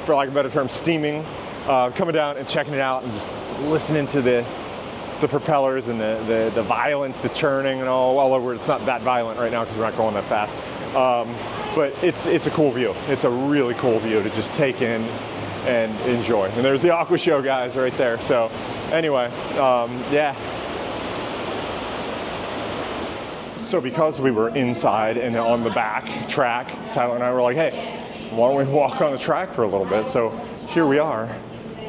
A: for lack of a better term, steaming, coming down and checking it out and just listening to the propellers and the violence, the churning and all. Well, it's not that violent right now because we're not going that fast. But it's a cool view. It's a really cool view to just take in and enjoy. And there's the Aqua Show guys right there. So anyway, yeah. So because we were inside and on the back track, Tyler and I were like, hey, why don't we walk on the track for a little bit? So here we are,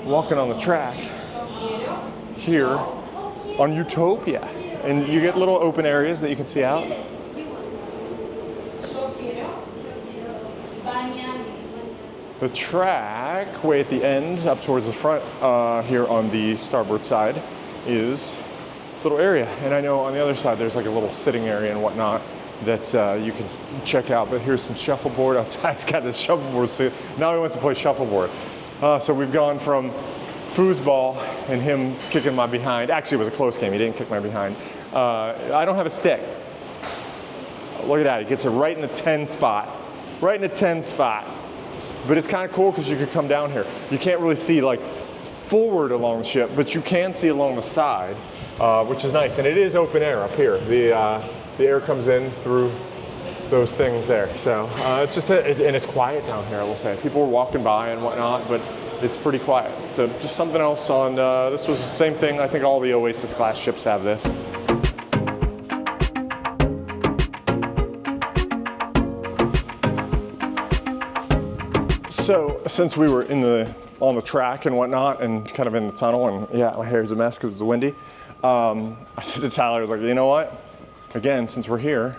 A: walking on the track here on Utopia. And you get little open areas that you can see out. The track, way at the end, up towards the front here on the starboard side, is little area. And I know on the other side there's like a little sitting area and whatnot that you can check out. But here's some shuffleboard. Oh, Ty's got this shuffleboard. So now he wants to play shuffleboard. So we've gone from foosball and him kicking my behind. Actually, it was a close game. He didn't kick my behind. I don't have a stick. Look at that. He gets it right in the 10 spot. Right in the 10 spot. But it's kind of cool because you could come down here. You can't really see like forward along the ship, but you can see along the side, which is nice. And it is open air up here. The air comes in through those things there. So it's just, and it's quiet down here, I will say. People were walking by and whatnot, but it's pretty quiet. So just something else on, this was the same thing. I think all the Oasis Class ships have this. So since we were on the track and whatnot and kind of in the tunnel, and yeah, my hair's a mess because it's windy, I said to Tyler, I was like, you know what? Again, since we're here,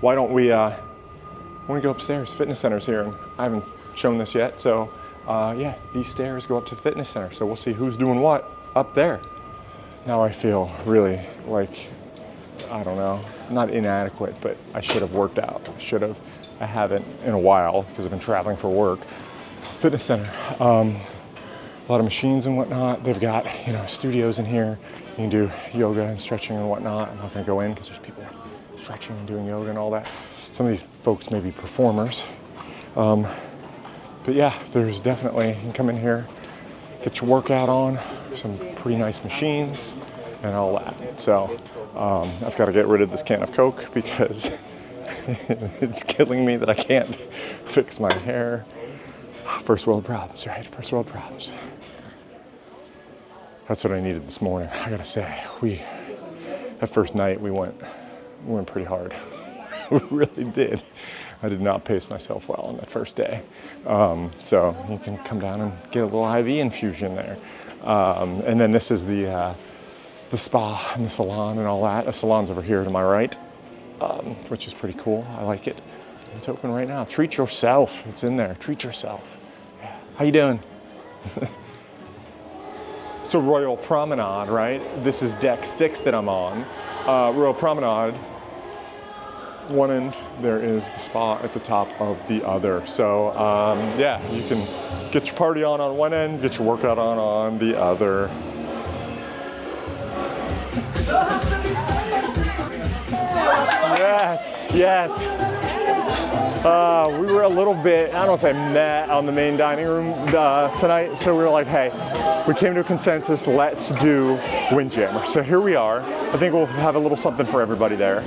A: why don't we go upstairs? Fitness center's here, and I haven't shown this yet. So yeah, these stairs go up to the fitness center. So we'll see who's doing what up there. Now I feel really like, I don't know, not inadequate, but I should have worked out. I haven't in a while because I've been traveling for work. Fitness center, a lot of machines and whatnot. They've got, you know, studios in here. You can do yoga and stretching and whatnot. I'm not gonna go in because there's people stretching and doing yoga and all that. Some of these folks may be performers. But yeah, there's definitely, you can come in here, get your workout on, some pretty nice machines and all that. So I've got to get rid of this can of Coke because it's killing me that I can't fix my hair. First world problems, right? First world problems. That's what I needed this morning. I gotta say, that first night we went pretty hard. We really did. I did not pace myself well on that first day. So you can come down and get a little IV infusion there. And then this is the spa and the salon and all that. The salon's over here to my right, which is pretty cool. I like it. It's open right now. Treat yourself. It's in there. Treat yourself. Yeah. How you doing? So Royal Promenade, right? This is deck 6 that I'm on. Royal Promenade, one end, there is the spa at the top of the other. So yeah, you can get your party on one end, get your workout on the other. Yes, yes. We were a little bit, I don't say meh on the main dining room tonight, so we were like, hey, we came to a consensus, let's do Windjammer. So here we are. I think we'll have a little something for everybody there.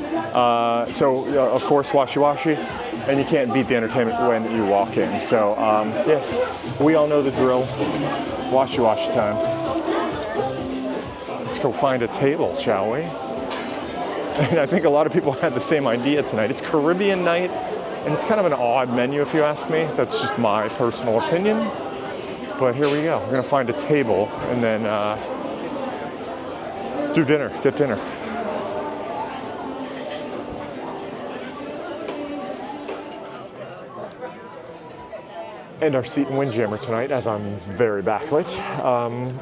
A: So of course, washy-washy, and you can't beat the entertainment when you walk in. So yeah, we all know the drill. Washy-washy time. Let's go find a table, shall we? And I think a lot of people had the same idea tonight. It's Caribbean night, and it's kind of an odd menu if you ask me. That's just my personal opinion. But here we go. We're gonna find a table and then do dinner, get dinner. And our seat in Windjammer tonight, as I'm very backlit.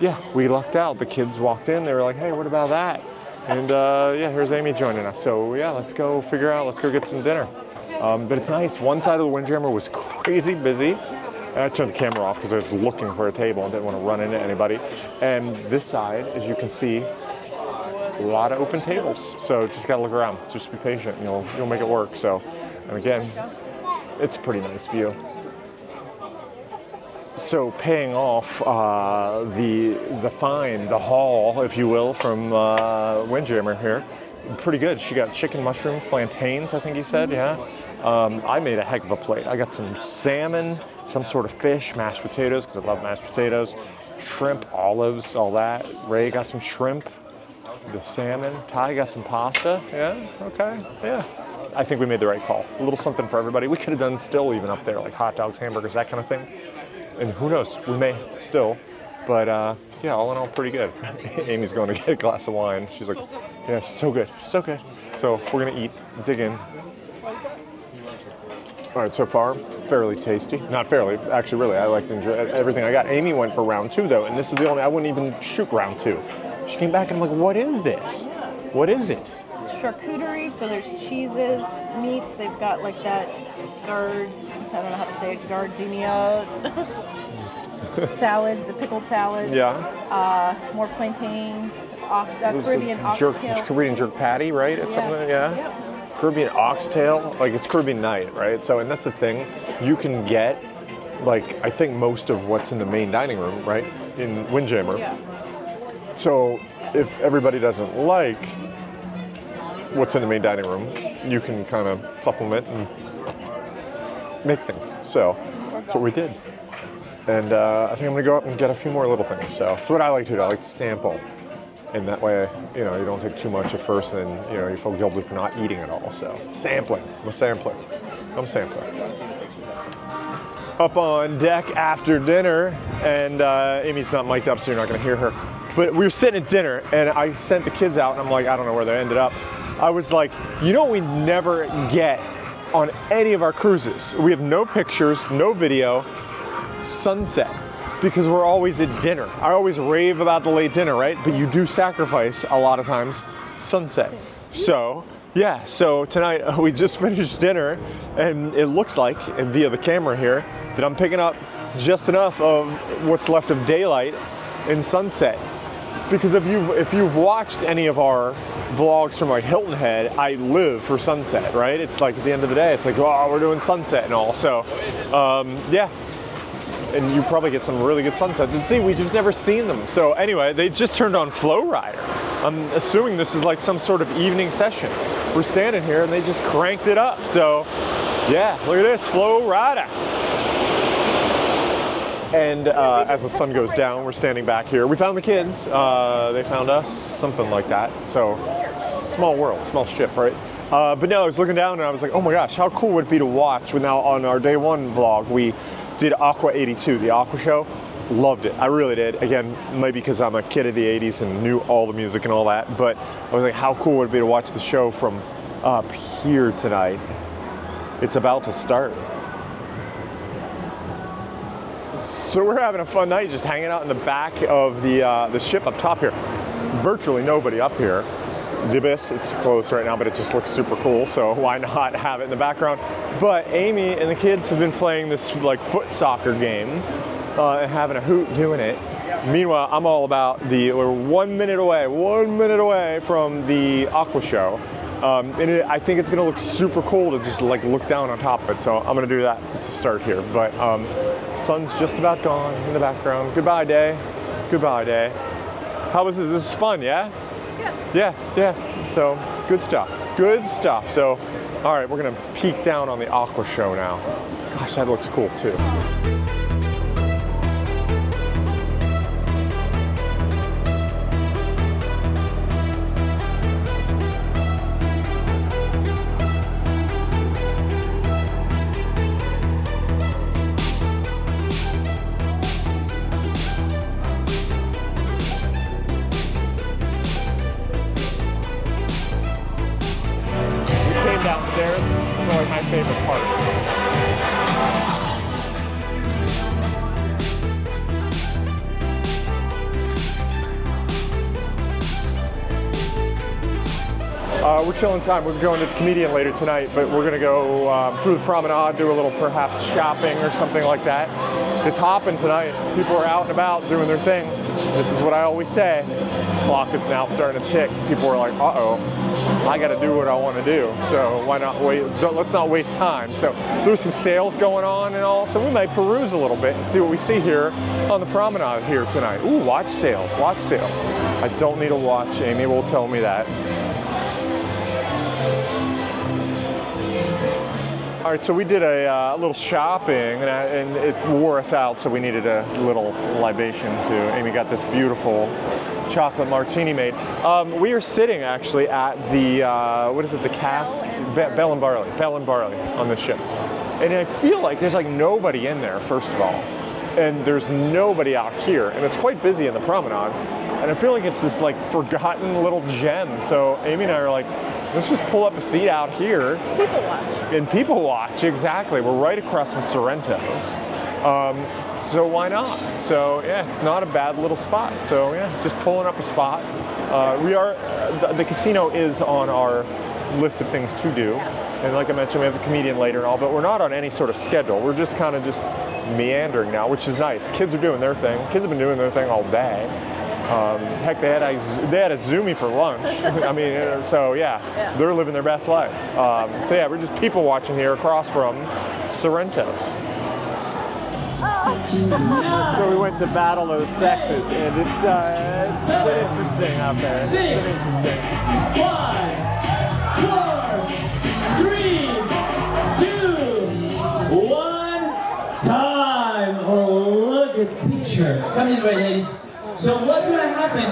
A: Yeah, we lucked out. The kids walked in, they were like, hey, what about that? And yeah, here's Amy joining us. So yeah, let's go get some dinner. But it's nice. One side of the Windjammer was crazy busy. And I turned the camera off because I was looking for a table and didn't want to run into anybody. And this side, as you can see, a lot of open tables. So just gotta look around. Just be patient. You'll make it work. So, and again, it's a pretty nice view. So paying off the fine, the haul, if you will, from Windjammer here, pretty good. She got chicken, mushrooms, plantains, I think you said, yeah. I made a heck of a plate. I got some salmon, some sort of fish, mashed potatoes, because I love mashed potatoes, shrimp, olives, all that. Ray got some shrimp, the salmon. Ty got some pasta, yeah, okay, yeah. I think we made the right call. A little something for everybody. We could have done still even up there, like hot dogs, hamburgers, that kind of thing. And who knows, we may still, but yeah, all in all, pretty good. Amy's going to get a glass of wine. She's like, yeah, so good, so good. So we're gonna eat, dig in. All right, so far, fairly tasty. Not fairly, actually really, I like to enjoy everything I got. Amy went for round 2 though, and this is the only, I wouldn't even shoot round 2. She came back and I'm like, what is this? What is it?
B: Charcuterie, so there's cheeses, meats. They've got like that I don't know how to say it, gardenia salad, the pickled salad.
A: Yeah.
B: More plantain, Caribbean oxtail.
A: Caribbean jerk patty, right? It's something, yeah.
B: Yep.
A: Caribbean oxtail, like it's Caribbean night, right? So, and that's the thing, you can get, like, I think most of what's in the main dining room, right? In Windjammer.
B: Yeah.
A: So, if everybody doesn't like what's in the main dining room, you can kind of supplement and make things. So, that's what we did. And I think I'm gonna go up and get a few more little things. So, that's what I like to do. I like to sample. And that way, you know, you don't take too much at first and then, you know, you feel guilty for not eating it all. So, sampling. I'm sampling. Up on deck after dinner, and Amy's not mic'd up, so you're not gonna hear her. But we were sitting at dinner, and I sent the kids out, and I'm like, I don't know where they ended up. I was like, you know what we never get on any of our cruises? We have no pictures, no video, sunset. Because we're always at dinner. I always rave about the late dinner, right? But you do sacrifice a lot of times sunset. So, yeah, so tonight we just finished dinner and it looks like, and via the camera here, that I'm picking up just enough of what's left of daylight and sunset. Because if you've watched any of our vlogs from like Hilton Head, I live for sunset, right? It's like at the end of the day, it's like, oh, we're doing sunset and all. So, yeah. And you probably get some really good sunsets. And see, we've just never seen them. So anyway, they just turned on Flow Rider. I'm assuming this is like some sort of evening session. We're standing here and they just cranked it up. So yeah, look at this, Flow Rider. And as the sun goes down, we're standing back here. We found the kids, they found us, something like that. So it's a small world, small ship, right? But no, I was looking down and I was like, oh my gosh, how cool would it be to watch? Now on our day one vlog, we did Aqua 82, the Aqua show. Loved it, I really did. Again, maybe because I'm a kid of the 80s and knew all the music and all that, but I was like, how cool would it be to watch the show from up here tonight? It's about to start. So we're having a fun night just hanging out in the back of the ship up top here. Virtually nobody up here. The Abyss, it's closed right now, but it just looks super cool, so why not have it in the background? But Amy and the kids have been playing this like foot soccer game and having a hoot doing it. Meanwhile, I'm all about we're 1 minute away from the Aqua show. And I think it's gonna look super cool to just like look down on top of it, so I'm gonna do that to start here. But sun's just about gone in the background. Goodbye, day. Goodbye, day. How was it? This is fun, yeah? Yeah. So good stuff. So, all right, we're gonna peek down on the Aqua show now. Gosh, that looks cool too. Downstairs, it's like my favorite part. We're killing time. We're going to the Comedian later tonight, but we're gonna go through the Promenade, do a little perhaps shopping or something like that. It's hopping tonight. People are out and about doing their thing. This is what I always say. The clock is now starting to tick. People are like, uh-oh, I gotta do what I wanna do. So why not wait, let's not waste time. So there's some sales going on and all, so we might peruse a little bit and see what we see here on the Promenade here tonight. Ooh, watch sales. I don't need a watch, Amy will tell me that. All right, so we did a little shopping and it wore us out, so we needed a little libation too. Amy got this beautiful chocolate martini made. We are sitting actually at the, what is it, the cask? Bell and Barley on the ship. And I feel like there's like nobody in there, first of all. And there's nobody out here, and it's quite busy in the Promenade. And I feel like it's this like forgotten little gem. So Amy and I are like, let's just pull up a seat out here.
B: People watch.
A: And people watch, exactly. We're right across from Sorrento's. So why not? So yeah, it's not a bad little spot. So yeah, just pulling up a spot. The casino is on our list of things to do. And like I mentioned, we have a comedian later and all, but we're not on any sort of schedule. We're just kind of just meandering now, which is nice. Kids are doing their thing. Kids have been doing their thing all day. Heck, they had a Zoomie for lunch. I mean, so yeah, they're living their best life. So yeah, we're just people watching here across from Sorrento's. So we went to Battle of the Sexes, and it's been interesting out there. It's been interesting.
F: 5, 4, 3, 2, 1, time. Oh, look at the picture. Come this way, ladies. So what's going to happen?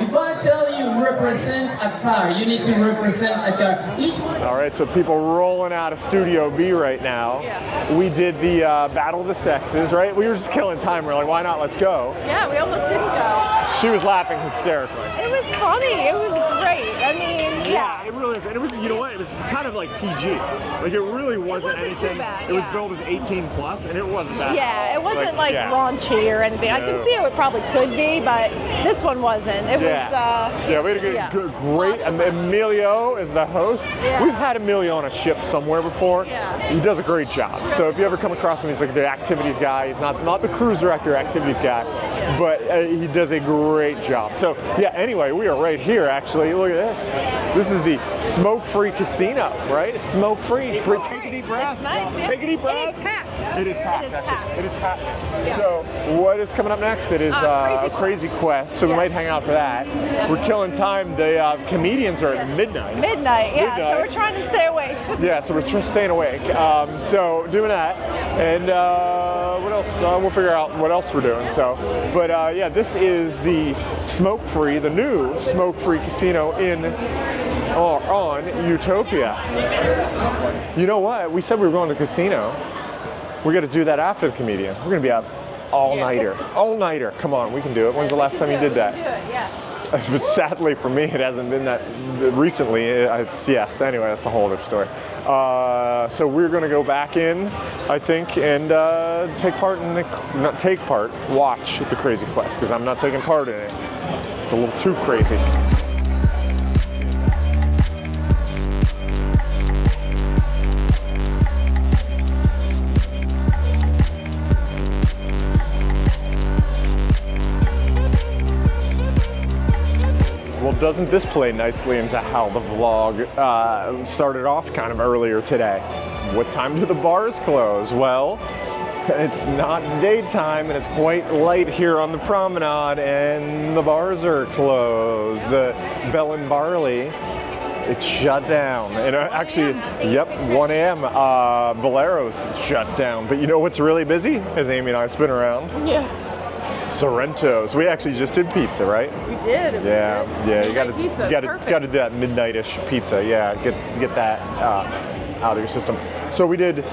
F: If I tell you represent a car, you need to represent a car. Each one.
A: All right, so people rolling out of Studio B right now.
B: Yeah.
A: We did the Battle of the Sexes, right? We were just killing time. We're like, why not? Let's go.
B: Yeah, we almost didn't go.
A: She was laughing hysterically.
B: It was funny. It was great. I mean,
A: Yeah, it really is. And it was, you know what? It was kind of like PG. Like it really wasn't
B: wasn't too
A: anything.
B: bad,
A: It was
B: yeah.
A: billed as 18 plus, and it wasn't that.
B: yeah, it wasn't like
A: yeah.
B: raunchy or anything. I
A: No.
B: can see how it probably could be, but this one wasn't. It was.
A: Yeah, we had a great. Emilio is the host.
B: Yeah.
A: We've had Emilio on a ship somewhere before.
B: Yeah.
A: He does a great job. So if you ever come across him, he's like the activities guy. He's not the cruise director, activities guy, but he does a great job. So yeah. Anyway, we are right here. Actually, look at this. This is the smoke-free casino, right? Smoke-free. Take a deep breath.
B: It's nice. Yeah.
A: Take a deep breath.
B: It is packed.
A: It is packed.
B: It is
A: actually.
B: packed.
A: It is packed.
B: Yeah.
A: So what is coming up next? It is
B: Crazy
A: a Crazy Quest. So we
B: Yeah.
A: might hang out for that. We're killing time. The comedians are at midnight.
B: Midnight, yeah.
A: Midnight.
B: So we're trying to stay awake.
A: Yeah, so we're just staying awake. So doing that, and what else? We'll figure out what else we're doing. So, but yeah, this is the smoke-free, the new smoke-free casino on Utopia. You know what? We said we were going to the casino. We got to do that after the comedian. We're gonna be up all-nighter. All-nighter. Come on, we can do it. When's the last time you did that?
B: We can do it, yes.
A: But sadly for me, it hasn't been that recently. Yes, anyway, that's a whole other story. So we're going to go back in, I think, and watch the Crazy Quest, because I'm not taking part in it. It's a little too crazy. Well, doesn't this play nicely into how the vlog started off kind of earlier today? What time do the bars close? Well, it's not daytime and it's quite light here on the promenade and the bars are closed. The Bell and Barley, it's shut down. And actually, yep, 1 a.m. Valero's shut down. But you know what's really busy? As Amy and I spin around?
B: Yeah.
A: Sorrento's. We actually just did pizza, right?
B: We did. It was
A: Yeah,
B: good.
A: yeah. You
B: Midnight
A: got to do that midnight-ish pizza. Yeah, get that out of your system. So we did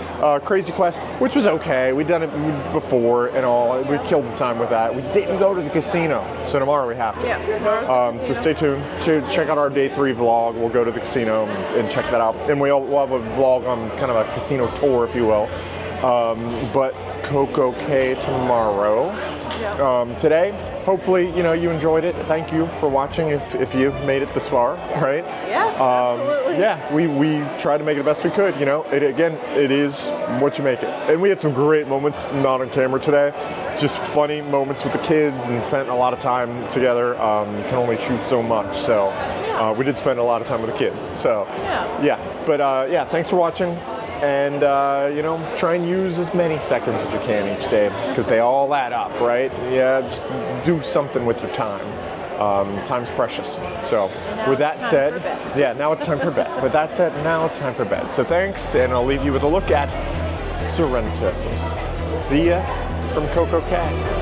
A: Crazy Quest, which was okay. We'd done it before and all. We killed the time with that. We didn't go to the casino, so tomorrow we have to.
B: Yeah. tomorrow's the
A: So
B: casino.
A: stay tuned. Check out our day 3 vlog. We'll go to the casino and check that out. And we'll have a vlog on kind of a casino tour, if you will. But Coco K tomorrow. Today, hopefully, you enjoyed it. Thank you for watching if you made it this far, right?
B: Yes, absolutely.
A: Yeah, we tried to make it the best we could, It is what you make it. And we had some great moments not on camera today. Just funny moments with the kids and spent a lot of time together. Can only shoot so much, so we did spend a lot of time with the kids. So, But thanks for watching. And, try and use as many seconds as you can each day, because they all add up, right? Yeah, just do something with your time. Time's precious. So with that said, now it's time for bed. With that said, now it's time for bed. So thanks, and I'll leave you with a look at Sorrento's. See ya from Coco K.